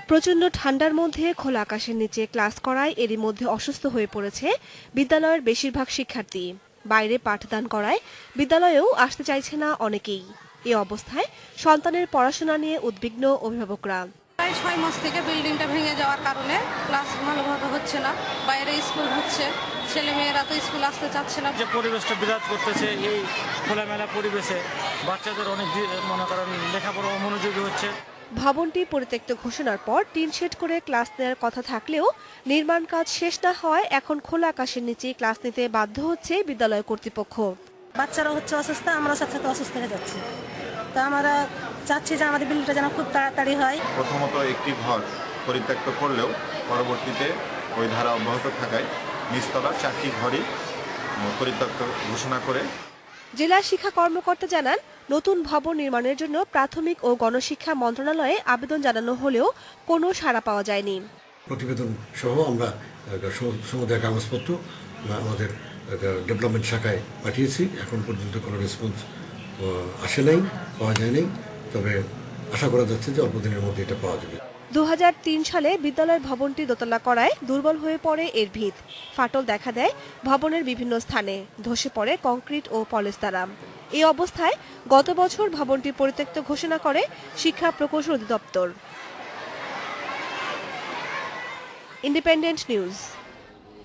প্রচণ্ড ঠান্ডার মধ্যে খোলা আকাশের নিচে ক্লাস করায় এরই মধ্যে অসুস্থ হয়ে পড়েছে বিদ্যালয়ের বেশিরভাগ শিক্ষার্থী। বাইরে পাঠদান করায় বিদ্যালয়েও আসতে চাইছে না অনেকেই। এ অবস্থায় সন্তানের পড়াশোনা নিয়ে উদ্বিগ্ন অভিভাবকরা। প্রায় 6 মাস থেকে বিল্ডিংটা ভেঙে যাওয়ার কারণে ক্লাস ভালোভাবে হচ্ছে না, বাইরে স্কুল হচ্ছে, ছেলেমেয়েরা তো স্কুল আসতে চাচ্ছে না। যে পরিবেশটা বিরাজ করতেছে, এই খোলামেলা পরিবেশে বাচ্চাদের অনেক মনে করেন লেখাপড়া অমনোযোগী হচ্ছে। ভবনটি পরিত্যক্ত ঘোষণার পর টিন শেড করে ক্লাস নেওয়ার কথা থাকলেও নির্মাণ কাজ শেষ না হওয়ায় এখন খোলা আকাশের নিচে ক্লাস নিতে বাধ্য হচ্ছে বিদ্যালয় কর্তৃপক্ষ। বাচ্চারা হচ্ছে অসুস্থ, আমরা সাথে সাথে অসুস্থ হয়ে যাচ্ছি। তো আমরা চাচ্ছি যে আমাদের বিলটা যেন খুব তাড়াতাড়ি হয়। প্রথমত একটি ঘর পরিত্যক্ত করলেও পরবর্তীতে ওই ধারা অব্যাহত থাকায় নিচতলার 4টি ঘরই পরিত্যক্ত ঘোষণা করে। জেলা শিক্ষা কর্মকর্তা জানান, নতুন ভবন নির্মাণের জন্য প্রাথমিক ও গণশিক্ষা মন্ত্রণালয়ে আবেদন জানানো হলেও কোনো সাড়া পাওয়া যায়নি। প্রতিবেদন সহ আমরা সমুদায় কাগজপত্র আমাদের ডেভেলপমেন্ট শাখায় পাঠিয়েছি। এখন পর্যন্ত কোনো রেসপন্স আসে নাই, পাওয়া যায় নাই। তবে আশা করা যাচ্ছে যে অল্প দিনের মধ্যে এটা পাওয়া যাবে। 2003 সালে বিদ্যালয়ের ভবনটি দোতলা করায় দুর্বল হয়ে পড়ে এর ভিত। ফাটল দেখা দেয় ভবনের বিভিন্ন স্থানে, ধসে পড়ে কংক্রিট ও পলেস্তারা। এই অবস্থায় গত বছর ভবনটি পরিত্যক্ত ঘোষণা করে শিক্ষা প্রকৌশল অধিদপ্তর। Independent news.